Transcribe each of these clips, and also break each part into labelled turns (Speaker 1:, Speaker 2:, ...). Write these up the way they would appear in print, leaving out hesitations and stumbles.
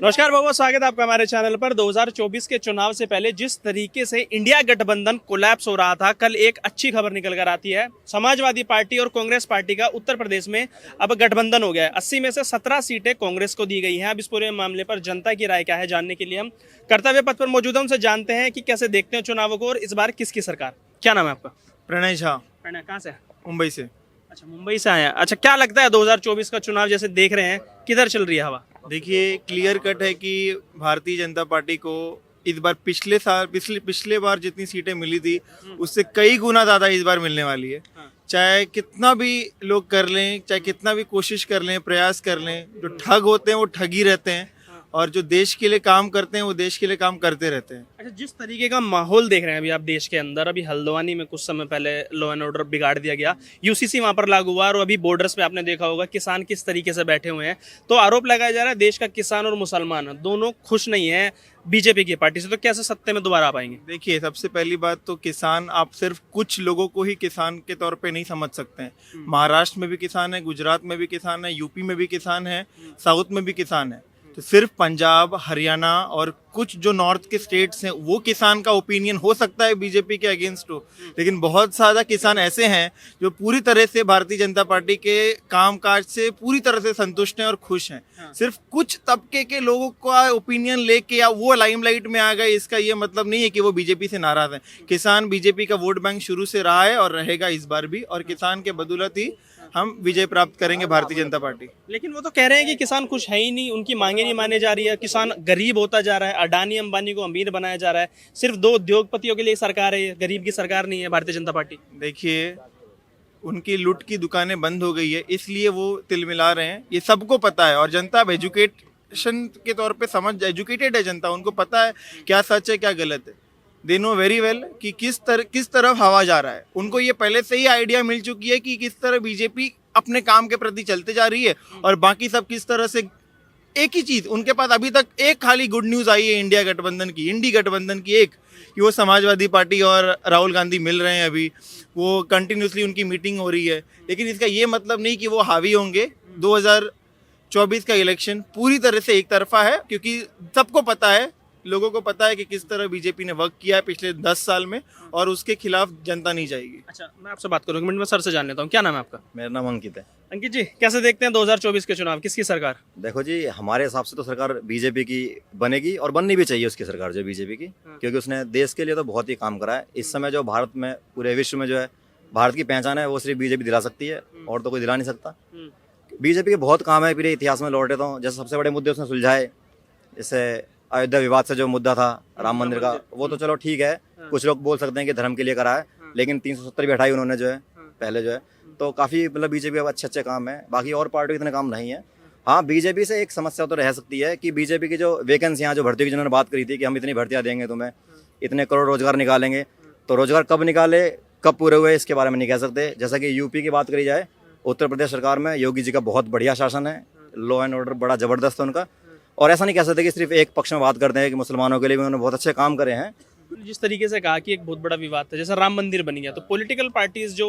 Speaker 1: नमस्कार बाबू, स्वागत है आपका हमारे चैनल पर। 2024 के चुनाव से पहले जिस तरीके से इंडिया गठबंधन कोलैप्स हो रहा था, कल एक अच्छी खबर निकल कर आती है। समाजवादी पार्टी और कांग्रेस पार्टी का उत्तर प्रदेश में अब गठबंधन हो गया है। 80 में से 17 सीटें कांग्रेस को दी गई हैं। अब इस पूरे मामले पर जनता की राय क्या है, जानने के लिए हम कर्तव्य पथ पर मौजूद हैं। उनसे जानते हैं कि कैसे देखते हैं चुनावों को और इस बार किसकी सरकार। क्या नाम है आपका?
Speaker 2: प्रणय झा,
Speaker 1: प्रणय, कहाँ से?
Speaker 2: मुंबई से।
Speaker 1: अच्छा, मुंबई से आए हैं। अच्छा, क्या लगता है 2024 का चुनाव जैसे देख रहे हैं, किधर चल रही है हवा?
Speaker 2: देखिए, क्लियर कट है कि भारतीय जनता पार्टी को इस बार पिछले बार जितनी सीटें मिली थी उससे कई गुना ज्यादा इस बार मिलने वाली है। चाहे कितना भी लोग कर लें, चाहे कितना भी कोशिश कर लें, प्रयास कर लें, जो ठग होते हैं वो ठग ही रहते हैं और जो देश के लिए काम करते हैं वो देश के लिए काम करते रहते हैं।
Speaker 1: अच्छा, जिस तरीके का माहौल देख रहे हैं अभी आप देश के अंदर, अभी हल्द्वानी में कुछ समय पहले लॉ एंड ऑर्डर बिगाड़ दिया गया, यूसीसी वहां पर लागू हुआ और अभी बॉर्डर्स पे आपने देखा होगा किसान किस तरीके से बैठे हुए हैं। तो आरोप लगाया जा रहा है देश का किसान और मुसलमान दोनों खुश नहीं है बीजेपी की पार्टी से। तो कैसे सत्ते में दोबारा आ पाएंगे?
Speaker 2: देखिए, सबसे पहली बात तो किसान, आप सिर्फ कुछ लोगों को ही किसान के तौर पे नहीं समझ सकते हैं। महाराष्ट्र में भी किसान है, गुजरात में भी किसान है, यूपी में भी किसान है, साउथ में भी किसान है। तो सिर्फ पंजाब, हरियाणा और कुछ जो नॉर्थ के स्टेट्स हैं वो किसान का ओपिनियन हो सकता है बीजेपी के अगेंस्ट हो, लेकिन बहुत सारा किसान ऐसे हैं जो पूरी तरह से भारतीय जनता पार्टी के कामकाज से पूरी तरह से संतुष्ट हैं और खुश हैं। सिर्फ कुछ तबके के लोगों का ओपिनियन लेके या वो लाइमलाइट में आ गए, इसका ये मतलब नहीं है कि वो बीजेपी से नाराज हैं। किसान बीजेपी का वोट बैंक शुरू से रहा है और रहेगा इस बार भी, और किसान के बदौलत ही हम विजय प्राप्त करेंगे भारतीय जनता पार्टी।
Speaker 1: लेकिन वो तो कह रहे हैं कि किसान खुश है ही नहीं, उनकी मांगे नहीं माने जा रही है, किसान गरीब होता जा रहा है, अडानी अंबानी को अमीर बनाया जा रहा है। सिर्फ 2 उद्योगपतियों के लिए सरकार है, ये गरीब की सरकार नहीं है भारतीय जनता पार्टी।
Speaker 2: देखिए, उनकी लूट की दुकानें बंद हो गई है, इसलिए वो तिलमिला रहे हैं, ये सबको पता है। और जनता अब एजुकेशन के तौर पे एजुकेटेड है जनता, उनको पता है क्या सच है क्या गलत है। दे नो वेरी वेल कि किस तरफ हवा जा रहा है। उनको ये पहले से ही आइडिया मिल चुकी है कि किस तरह बीजेपी अपने काम के प्रति चलते जा रही है और बाकी सब किस तरह से। एक ही चीज उनके पास अभी तक, एक खाली गुड न्यूज आई है इंडी गठबंधन की, एक कि वो समाजवादी पार्टी और राहुल गांधी मिल रहे हैं। अभी वो कंटिन्यूसली उनकी मीटिंग हो रही है, लेकिन इसका ये मतलब नहीं कि वो हावी होंगे। 2024 का इलेक्शन पूरी तरह से एक तरफा है, क्योंकि सबको पता है, लोगों को पता है कि किस तरह बीजेपी ने वर्क किया है पिछले 10 साल में, और उसके खिलाफ जनता नहीं जाएगी।
Speaker 1: अच्छा, मैं आपसे बात करूंगा, मिनट में सर से जान लेता हूँ। क्या नाम है आपका?
Speaker 3: मेरा नाम अंकित है।
Speaker 1: अंकित जी, कैसे देखते हैं 2024 के चुनाव, किसकी सरकार?
Speaker 3: देखो जी, हमारे हिसाब से तो सरकार बीजेपी की बनेगी और बननी भी चाहिए उसकी सरकार, जो बीजेपी की, क्योंकि उसने देश के लिए तो बहुत ही काम करा है। इस समय जो भारत में, पूरे विश्व में जो है भारत की पहचान है, वो सिर्फ बीजेपी दिला सकती है और तो कोई दिला नहीं सकता। बीजेपी के बहुत काम है, पूरे इतिहास में लौट लेता हूँ। जैसे सबसे बड़े मुद्दे उसने सुलझाए, जैसे अयोध्या विवाद से जो मुद्दा था राम मंदिर का, वो तो चलो ठीक है, कुछ लोग बोल सकते हैं कि धर्म के लिए करा है, लेकिन 370 भी हटाई उन्होंने जो है पहले जो है। तो काफ़ी मतलब बीजेपी का अच्छे काम है, बाकी और पार्टी इतने काम नहीं है। हाँ, बीजेपी से एक समस्या तो रह सकती है कि बीजेपी की जो वैकेंसियाँ, जो भर्ती की जिन्होंने बात करी थी कि हम इतनी भर्तियाँ देंगे तुम्हें, इतने करोड़ रोजगार निकालेंगे, तो रोजगार कब निकाले, कब पूरे हुए, इसके बारे में नहीं कह सकते। जैसा कि यूपी की बात करी जाए, उत्तर प्रदेश सरकार में योगी जी का बहुत बढ़िया शासन है, लॉ एंड ऑर्डर बड़ा ज़बरदस्त है उनका। और ऐसा नहीं कह सकते कि सिर्फ एक पक्ष में बात करते हैं कि मुसलमानों के लिए भी उन्होंने बहुत अच्छे काम करे हैं।
Speaker 1: जिस तरीके से कहा कि एक बहुत बड़ा विवाद था, जैसे राम मंदिर बन गया, तो पॉलिटिकल पार्टीज जो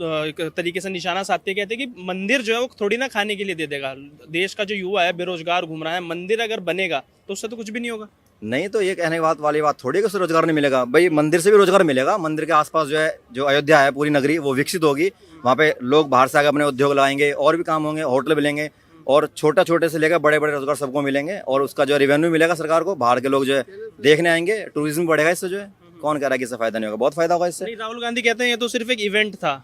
Speaker 1: एक तरीके से निशाना साधते कहते हैं कि मंदिर जो है वो थोड़ी ना खाने के लिए दे देगा। देश का जो युवा है बेरोजगार घूम रहा है, मंदिर अगर बनेगा तो उससे तो कुछ भी नहीं होगा।
Speaker 3: नहीं, तो ये कहने वाली बात थोड़ी कि उससे रोजगार नहीं मिलेगा। भाई, मंदिर से भी रोजगार मिलेगा। मंदिर के आसपास जो है, जो अयोध्या है पूरी नगरी, वो विकसित होगी। वहाँ पे लोग बाहर से आकर अपने उद्योग लगाएंगे, और भी काम होंगे, होटल मिलेंगे, और छोटे से लेकर बड़े रोजगार सबको मिलेंगे, और उसका जो रेवेन्यू मिलेगा सरकार को, बाहर के लोग जो है देखने आएंगे, टूरिज्म बढ़ेगा इससे जो है। कौन कह रहा है कि इससे फायदा नहीं होगा? बहुत फायदा होगा इससे।
Speaker 1: नहीं, राहुल गांधी कहते हैं ये तो सिर्फ एक इवेंट था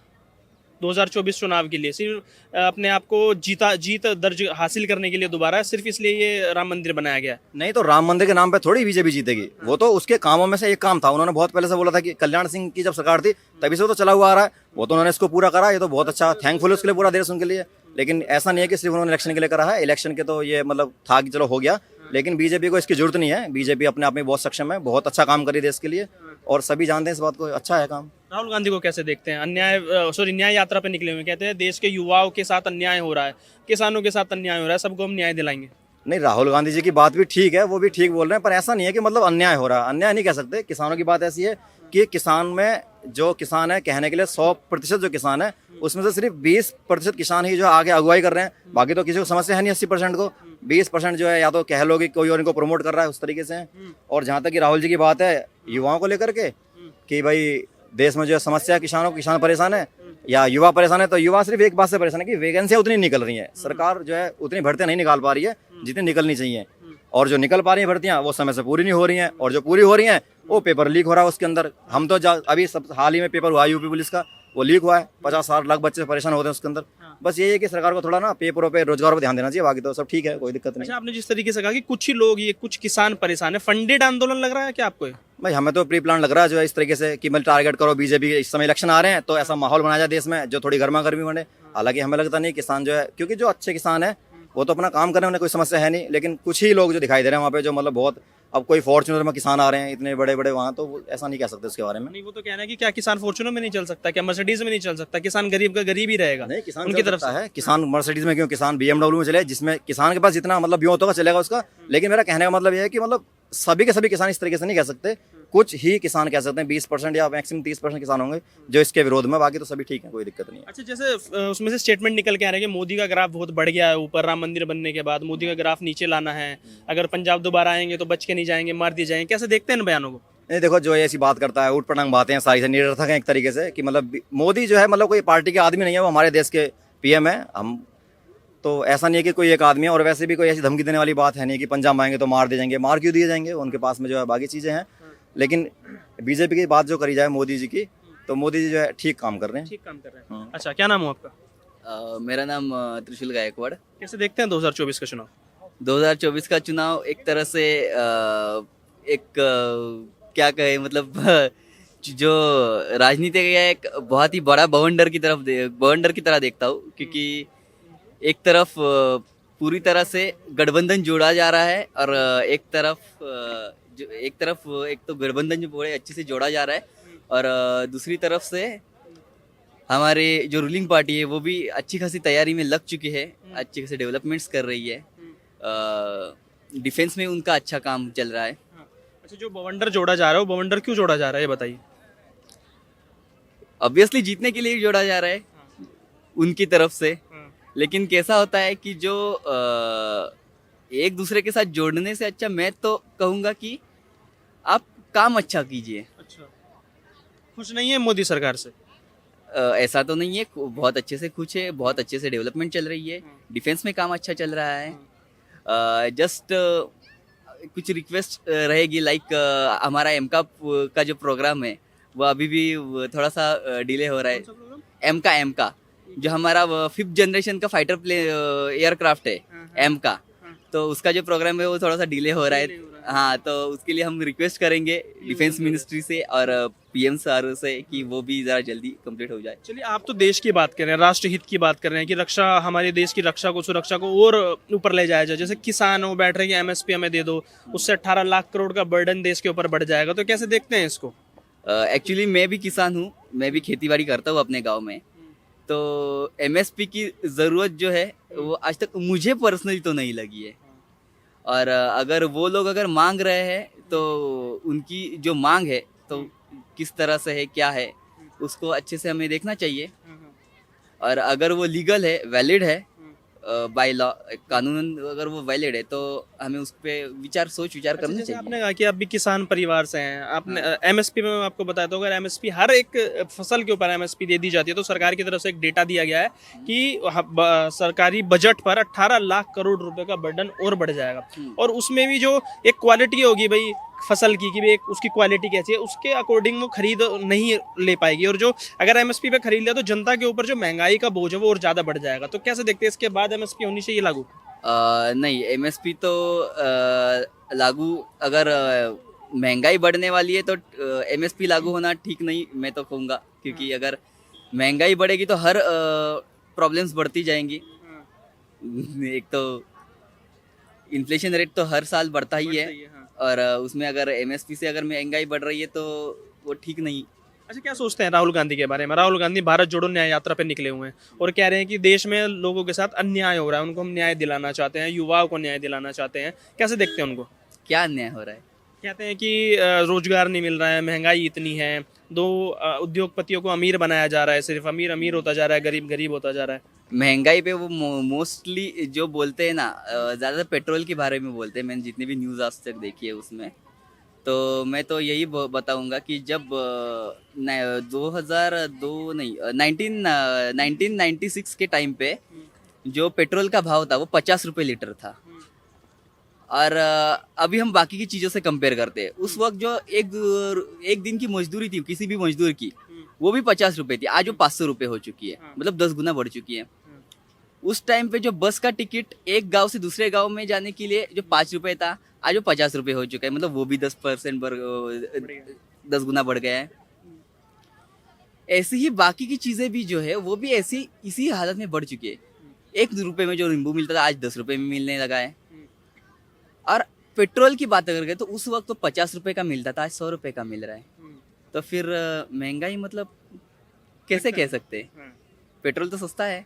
Speaker 1: 2024 चुनाव के लिए, सिर्फ अपने आप को जीत दर्ज हासिल करने के लिए दोबारा, सिर्फ इसलिए ये राम मंदिर बनाया गया।
Speaker 3: नहीं, तो राम मंदिर के नाम पे थोड़ी बीजेपी जीतेगी। वो तो उसके कामों में से एक काम था। उन्होंने बहुत पहले से बोला था कि कल्याण सिंह की जब सरकार थी तभी से वो तो चला हुआ आ रहा है, वो तो उन्होंने इसको पूरा करा। ये तो बहुत अच्छा, थैंकफुल है उसके लिए पूरा देश उनके लिए। लेकिन ऐसा नहीं है कि सिर्फ उन्होंने इलेक्शन के लिए करा है। इलेक्शन के तो ये मतलब था कि चलो हो गया, लेकिन बीजेपी को इसकी जरूरत नहीं है। बीजेपी अपने आप में बहुत सक्षम है, बहुत अच्छा काम करी देश के लिए, और सभी जानते हैं इस बात को, अच्छा है काम।
Speaker 1: राहुल गांधी को कैसे देखते हैं? न्याय यात्रा पे निकले हुए, कहते हैं देश के युवाओं के साथ अन्याय हो रहा है, किसानों के साथ अन्याय हो रहा है, सबको हम न्याय दिलाएंगे।
Speaker 3: नहीं, राहुल गांधी जी की बात भी ठीक है, वो भी ठीक बोल रहे हैं, पर ऐसा नहीं है कि मतलब अन्याय हो रहा है। अन्याय नहीं कह सकते। किसानों की बात ऐसी है कि किसान में, जो किसान है, कहने के लिए 100% जो किसान है, उसमें से सिर्फ 20% किसान ही जो आगे अगुवाई कर रहे हैं। बाकी तो किसी को समस्या है नहीं 80% को। 20% जो है या तो कह लो कि कोई और इनको प्रमोट कर रहा है उस तरीके से है। और जहाँ तक कि राहुल जी की बात है युवाओं को लेकर के कि भाई देश में जो है समस्या किसानों किसान परेशान है या युवा परेशान है, तो युवा सिर्फ एक बात से परेशान है कि वैकेंसियां उतनी निकल रही हैं, सरकार जो है उतनी भर्तियां नहीं निकाल पा रही है जितनी निकलनी चाहिए, और जो निकल पा रही हैं भर्तियां वो समय से पूरी नहीं हो रही हैं, और जो पूरी हो रही हैं वो पेपर लीक हो रहा है उसके अंदर। हम तो अभी सब हाल ही में पेपर हुआ यूपी पुलिस का, वो लीक हुआ है, 50-60 लाख बच्चे परेशान होते हैं उसके अंदर। बस ये है कि सरकार को थोड़ा ना पेपरों पे रोजगारों पे ध्यान देना चाहिए, बाकी तो सब ठीक है, कोई दिक्कत नहीं।
Speaker 1: अच्छा, आपने जिस तरीके से कहा कि कुछ ही लोग, ये कुछ किसान परेशान है, फंडेड आंदोलन लग रहा है क्या आपको ये?
Speaker 3: भाई हमें तो प्री प्लान लग रहा है जो है इस तरीके से कि मतलब टारगेट करो बीजेपी, इस समय इलेक्शन आ रहे हैं तो ऐसा माहौल बनाया जाए देश में जो थोड़ी गर्मा गर्मी बने। हालांकि हमें लगता नहीं किसान जो है, क्योंकि जो अच्छे किसान है वो तो अपना काम कर रहे हैं, उन्हें कोई समस्या है नहीं, लेकिन कुछ ही लोग जो दिखाई दे रहे हैं वहाँ पे जो मतलब बहुत, अब कोई फॉर्च्यूनर में किसान आ रहे हैं इतने बड़े बड़े वहाँ, तो ऐसा नहीं कह सकते उसके बारे में।
Speaker 1: नहीं, वो तो कहना है कि क्या किसान फॉर्च्यूनर में नहीं चल सकता, क्या मर्सिडीज में नहीं चल सकता, किसान गरीब का गरीब ही रहेगा?
Speaker 3: नहीं, किसान
Speaker 1: उनकी तरफ
Speaker 3: से है, किसान मर्सिडीज में क्यों, किसान BMW में चले, जिसमें किसान के पास जितना मतलब व्यू होगा चलेगा उसका। लेकिन मेरा कहने का मतलब यह है कि मतलब सभी के सभी किसान इस तरीके से नहीं कह सकते, कुछ ही किसान कह सकते हैं, 20% या मैक्सिमम 30% किसान होंगे जो इसके विरोध में, बाकी तो सभी ठीक है, कोई दिक्कत नहीं है।
Speaker 1: अच्छा, जैसे उसमें से स्टेटमेंट निकल के आ रहा है कि मोदी का ग्राफ बहुत बढ़ गया है ऊपर, राम मंदिर बनने के बाद मोदी का ग्राफ नीचे लाना है, अगर पंजाब दोबारा आएंगे तो बच के नहीं जाएंगे, मार दिए जाएंगे। कैसे देखते हैं इन बयानों को?
Speaker 3: नहीं देखो, जो ऐसी बात करता है ऊट पटांग बातें सारी से निरर्थक हैं एक तरीके से, कि मतलब मोदी जो है मतलब कोई पार्टी के आदमी नहीं है, वो हमारे देश के PM है। हम तो ऐसा नहीं है कि कोई एक आदमी है, और वैसे भी कोई ऐसी धमकी देने वाली बात है नहीं कि पंजाब आएंगे तो मार दिए जाएंगे, मार क्यों दिए जाएंगे, उनके पास में जो है बाकी चीज़ें हैं। लेकिन बीजेपी की बात जो करी जाए मोदी जी की, तो मोदी जी जो है ठीक काम कर रहे हैं।
Speaker 1: ठीक काम कर रहे हैं। अच्छा, क्या नाम हो आपका?
Speaker 4: मेरा नाम त्रिशूल गायकवाड़।
Speaker 1: कैसे देखते हैं 2024 का चुनाव?
Speaker 4: 2024 का चुनाव एक तरह से क्या कहे मतलब जो राजनीति है एक बहुत ही बड़ा बवंडर की तरह देखता हूँ, क्योंकि एक तरफ पूरी तरह से गठबंधन जोड़ा जा रहा है, और एक तो गठबंधन जो बड़े अच्छे से जोड़ा जा रहा है, और दूसरी तरफ से हमारे जो रूलिंग पार्टी है वो भी अच्छी खासी तैयारी में लग चुकी है, अच्छी खासी डेवलपमेंट्स कर रही है, डिफेंस में उनका अच्छा काम चल रहा है।
Speaker 1: अच्छा, जो बवंडर जोड़ा जा रहा है वो बवंडर क्यों जोड़ा जा रहा है ये बताइए?
Speaker 4: ऑब्वियसली जीतने के लिए जोड़ा जा रहा है उनकी तरफ से, लेकिन कैसा होता है कि जो एक दूसरे के साथ जोड़ने से अच्छा मैं तो कहूँगा कि आप काम अच्छा कीजिए।
Speaker 1: अच्छा, खुश नहीं है मोदी सरकार से?
Speaker 4: ऐसा तो नहीं है, बहुत अच्छे से खुश है, बहुत अच्छे से डेवलपमेंट चल रही है, डिफेंस में काम अच्छा चल रहा है। जस्ट कुछ रिक्वेस्ट रहेगी, लाइक हमारा एमका का जो प्रोग्राम है वो अभी भी थोड़ा सा डिले हो रहा है। एमका जो हमारा 5th जनरेशन का फाइटर एयरक्राफ्ट है एमका, तो उसका जो प्रोग्राम है वो थोड़ा सा डिले हो रहा है। हाँ, तो उसके लिए हम रिक्वेस्ट करेंगे डिफेंस मिनिस्ट्री से और PM सर से कि वो भी ज़रा जल्दी कंप्लीट हो जाए।
Speaker 1: चलिए, आप तो देश की बात कर रहे हैं, राष्ट्र हित की बात कर रहे हैं कि रक्षा, हमारे देश की रक्षा को, सुरक्षा को और ऊपर ले जाया जाए। जैसे किसान हो बैठ रहे हैं कि MSP हमें दे दो, उससे 18 लाख करोड़ का बर्डन देश के ऊपर बढ़ जाएगा, तो कैसे देखते हैं इसको?
Speaker 4: एक्चुअली मैं भी किसान हूँ, मैं भी खेती बाड़ी करता हूँ अपने गाँव में, तो MSP की ज़रूरत जो है वो आज तक मुझे पर्सनली तो नहीं लगी है। और अगर वो लोग अगर मांग रहे हैं तो उनकी जो मांग है तो किस तरह से है, क्या है, उसको अच्छे से हमें देखना चाहिए। और अगर वो लीगल है, वैलिड है, बाय लॉ कानून अगर वो वैलिड है, तो हमें उस पर सोच विचार करना
Speaker 1: जैसे
Speaker 4: चाहिए।
Speaker 1: आपने कहा कि आप भी किसान परिवार से हैं, आपने MSP में मैं आपको बताता हूँ, अगर MSP हर एक फसल के ऊपर MSP दे दी जाती है तो सरकार की तरफ से एक डेटा दिया गया है कि सरकारी बजट पर 18 लाख करोड़ रुपए का बर्डन और बढ़ जाएगा। और उसमें भी जो एक क्वालिटी होगी भाई फसल की, कि भी एक उसकी क्वालिटी कैसी है, उसके अकॉर्डिंग वो खरीद नहीं ले पाएगी, और जो अगर MSP पे खरीद लिया तो जनता के ऊपर जो महंगाई का बोझ है वो और ज्यादा बढ़ जाएगा। तो कैसे देखते हैं इसके बाद MSP होनी चाहिए लागू?
Speaker 4: नहीं, MSP तो लागू, अगर महंगाई बढ़ने वाली है तो MSP लागू होना ठीक नहीं मैं तो कहूँगा, क्योंकि अगर महंगाई बढ़ेगी तो हर प्रॉब्लम्स बढ़ती जाएंगी। एक तो इन्फ्लेशन रेट तो हर साल बढ़ता ही है, और उसमें अगर MSP से अगर महंगाई बढ़ रही है तो वो ठीक नहीं।
Speaker 1: अच्छा, क्या सोचते हैं राहुल गांधी के बारे में? राहुल गांधी भारत जोड़ो न्याय यात्रा पे निकले हुए हैं और कह रहे हैं कि देश में लोगों के साथ अन्याय हो रहा है, उनको हम न्याय दिलाना चाहते हैं, युवाओं को न्याय दिलाना चाहते हैं। कैसे देखते हैं उनको?
Speaker 4: क्या अन्याय हो रहा है?
Speaker 1: कहते हैं कि रोजगार नहीं मिल रहा है, महंगाई इतनी है, उद्योगपतियों को अमीर बनाया जा रहा है, सिर्फ अमीर अमीर होता जा रहा है, गरीब गरीब होता जा रहा है।
Speaker 4: महंगाई पे वो मोस्टली जो बोलते हैं ना, ज़्यादातर पेट्रोल के बारे में बोलते हैं। मैंने जितनी भी न्यूज़ आज तक देखी है उसमें, तो मैं तो यही बताऊंगा कि जब 2002 नहीं 1996 के टाइम पे जो पेट्रोल का भाव था वो 50 रुपये लीटर था। और अभी हम बाकी की चीज़ों से कंपेयर करते हैं, उस वक्त जो एक दिन की मजदूरी थी किसी भी मजदूर की, वो भी 50 रुपये थी। आज वो 500 रुपये हो चुकी है, मतलब 10 गुना बढ़ चुकी है। उस टाइम पे जो बस का टिकट एक गांव से दूसरे गांव में जाने के लिए जो 5 रुपये था, आज वो 50 रुपये हो चुका है, मतलब वो भी 10% 10 गुना बढ़ गया है। ऐसी ही बाकी की चीज़ें भी जो है वो भी ऐसी इसी हालत में बढ़ चुकी है। 1 रुपये में जो नींबू मिलता था आज 10 रुपये में मिलने लगा है। और पेट्रोल की बात अगर करें तो उस वक्त तो 50 रुपये का मिलता था, आज 100 रुपये का मिल रहा है। तो फिर महंगाई मतलब कैसे कह सकते हैं? पेट्रोल तो सस्ता है।